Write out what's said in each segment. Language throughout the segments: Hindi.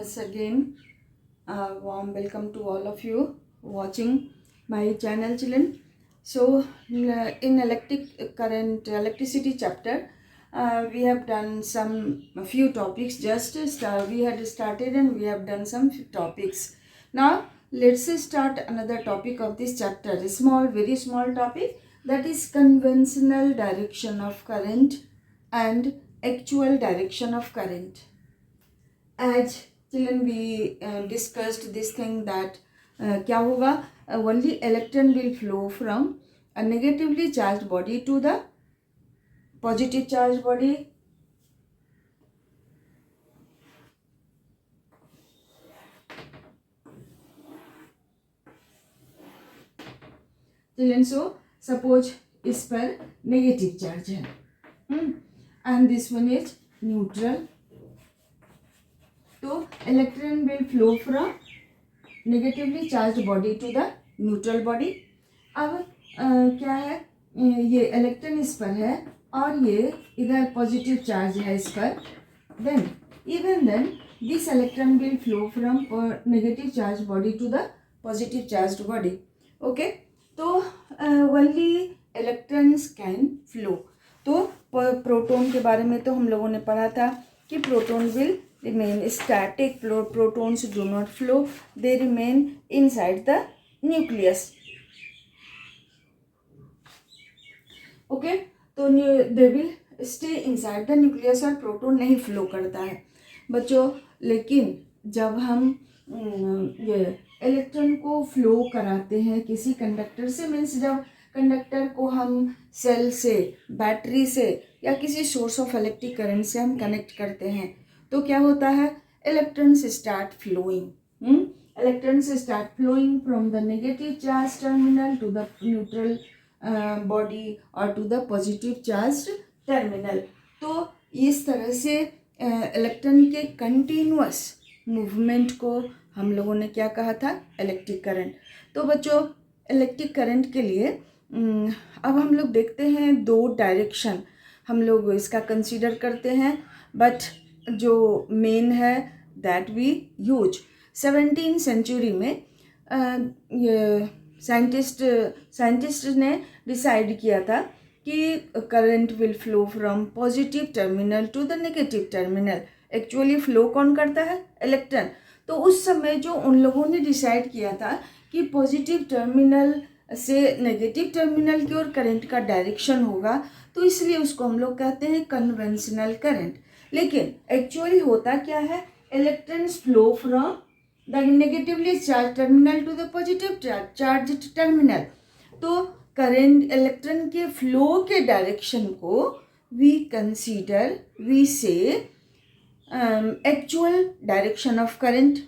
once again a warm welcome to all of you watching my channel, children. So in electricity chapter, we have done a few topics. We had started and we have done some few topics. Now let's start another topic of this chapter, a very small topic, that is conventional direction of current and actual direction of current. As children, we discussed this thing that क्या होगा, only electron will flow from a negatively charged body to the positive charged body. Children, so suppose इस पर negative charge है and this one is neutral. तो electron will flow from negatively charge body to the neutral body. अब क्या है, ये इलेक्ट्रॉन इस पर है और ये इधर पॉजिटिव चार्ज है इस पर. Then this electron will flow from negative charge body to the positive charge body. Okay, तो ओनली इलेक्ट्रॉन्स कैन फ्लो. तो प्रोटॉन के बारे में तो हम लोगों ने पढ़ा था कि proton will remain static. Protons do not flow, they remain inside the nucleus. Okay, तो they will stay inside the nucleus और प्रोटॉन नहीं फ्लो करता है बच्चों. लेकिन जब हम ये इलेक्ट्रॉन को फ्लो कराते हैं किसी कंडक्टर से, मीन्स जब कंडक्टर को हम सेल से, बैटरी से या किसी सोर्स ऑफ इलेक्ट्रिक करंट से हम कनेक्ट करते हैं, तो क्या होता है, electrons start flowing. Electrons start flowing from the negative charge terminal to the neutral body और to the positive charge terminal. तो इस तरह से इलेक्ट्रॉन के कंटिन्यूअस मूवमेंट को हम लोगों ने क्या कहा था, इलेक्ट्रिक करंट. तो बच्चों, इलेक्ट्रिक करंट के लिए अब हम लोग देखते हैं दो डायरेक्शन हम लोग इसका कंसीडर करते हैं, बट जो मेन है that we use. 17th century में ये साइंटिस्ट ने डिसाइड किया था कि current will flow from positive terminal to the negative terminal. Actually flow कौन करता है, इलेक्ट्रॉन. तो उस समय जो उन लोगों ने डिसाइड किया था कि पॉजिटिव टर्मिनल से नेगेटिव टर्मिनल की ओर करंट का डायरेक्शन होगा, तो इसलिए उसको हम लोग कहते हैं कन्वेंशनल करंट. लेकिन एक्चुअली होता क्या है, electrons flow from the negatively charge terminal to the positive charge terminal. तो करंट इलेक्ट्रॉन के फ्लो के डायरेक्शन को वी से actual direction of current.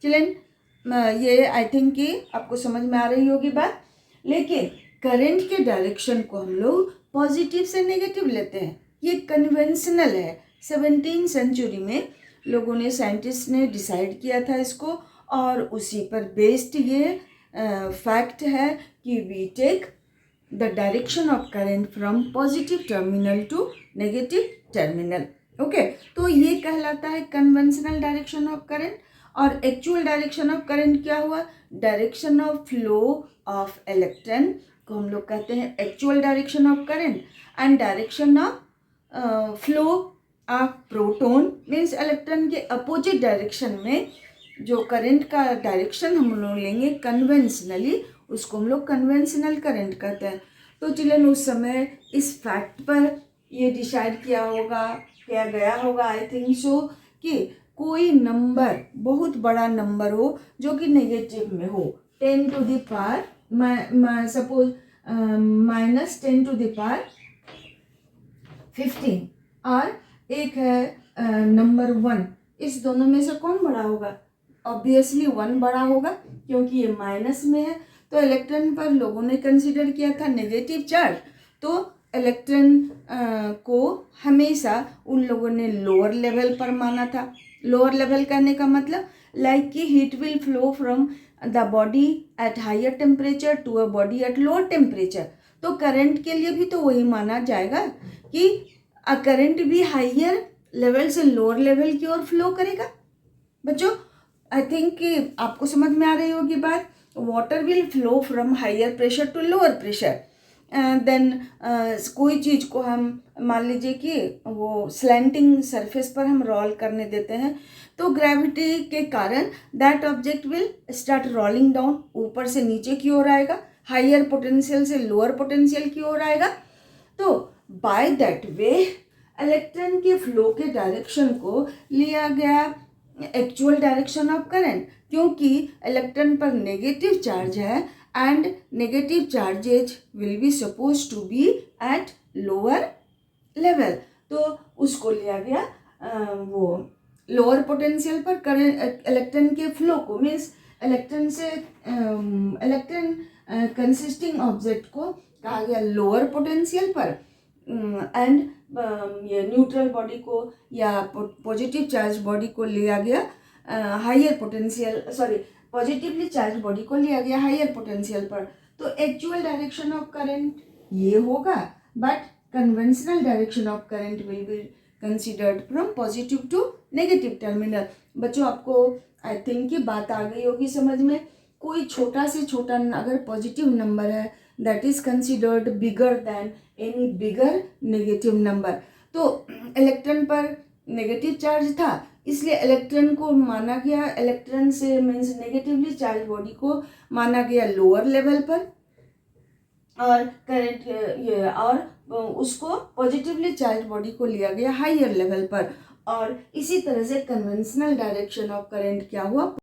Children, ये आई थिंक कि आपको समझ में आ रही होगी बात. लेकिन करंट के डायरेक्शन को हम लोग पॉजिटिव से नेगेटिव लेते हैं, ये कन्वेंशनल है. 17th सेंचुरी में लोगों ने, साइंटिस्ट ने डिसाइड किया था इसको, और उसी पर बेस्ड ये फैक्ट है कि we take the direction of current from positive terminal to negative terminal. Okay, तो ये कहलाता है कन्वेंशनल डायरेक्शन ऑफ करंट. और एक्चुअल डायरेक्शन ऑफ करंट क्या हुआ, direction of flow of electron को हम लोग कहते हैं actual direction of current. And direction of flow of proton means electron के अपोजिट डायरेक्शन में जो करंट का डायरेक्शन हम लोग लेंगे कन्वेंशनली, उसको हम लोग कन्वेंशनल करंट कहते हैं. तो चिल्ड्रन, उस समय इस फैक्ट पर ये डिसाइड किया गया होगा आई थिंक सो, कि कोई नंबर, बहुत बड़ा नंबर हो जो कि नेगेटिव में हो, 10 to the power suppose -10 to the power 15 और एक है नंबर 1. इस दोनों में से कौन बड़ा होगा, ऑब्वियसली 1 बड़ा होगा क्योंकि ये माइनस में है. तो इलेक्ट्रॉन पर लोगों ने कंसीडर किया था नेगेटिव चार्ज, तो इलेक्ट्रॉन को हमेशा उन लोगों ने लोअर लेवल पर माना था. लोअर लेवल कहने का मतलब लाइक कि heat will flow from the body at higher temperature to a body at lower temperature. तो करंट के लिए भी तो वही माना जाएगा कि करंट भी हायर लेवल से लोअर लेवल की ओर फ्लो करेगा. बच्चों आई थिंक कि आपको समझ में आ रही होगी बात. Water will flow from higher pressure to lower pressure. Then कोई चीज़ को हम मान लीजिए कि वो स्लैंटिंग सरफेस पर हम रोल करने देते हैं, तो ग्रेविटी के कारण that object will start rolling down, ऊपर से नीचे की ओर आएगा, हायर पोटेंशियल से लोअर पोटेंशियल की ओर आएगा. तो बाय दैट वे इलेक्ट्रॉन के फ्लो के डायरेक्शन को लिया गया एक्चुअल डायरेक्शन ऑफ करंट, क्योंकि इलेक्ट्रॉन पर नेगेटिव चार्ज है and negative charges will be suppose to be at lower level. तो उसको लिया गया वो लोअर पोटेंशियल पर करंट इलेक्ट्रॉन के फ्लो को, मीन्स इलेक्ट्रॉन कंसिस्टिंग ऑब्जेक्ट को कहा गया लोअर पोटेंशियल पर एंड ये न्यूट्रल बॉडी को या पॉजिटिव चार्ज बॉडी को लिया गया higher potential, sorry positively charge body को लिया गया हायर पोटेंशियल पर. तो एक्चुअल डायरेक्शन ऑफ करंट ये होगा, but conventional direction of current will be considered from positive to negative terminal. बच्चों आपको आई थिंक कि बात आ गई होगी समझ में. कोई छोटा से छोटा अगर पॉजिटिव नंबर है that is considered bigger than any bigger negative number. तो इलेक्ट्रॉन पर नेगेटिव चार्ज था, इसलिए इलेक्ट्रॉन को माना गया, इलेक्ट्रॉन से मीन्स नेगेटिवली चार्ज बॉडी को माना गया लोअर लेवल पर, और करंट ये और उसको पॉजिटिवली चार्ज बॉडी को लिया गया हायर लेवल पर. और इसी तरह से कन्वेंशनल डायरेक्शन ऑफ करंट क्या हुआ,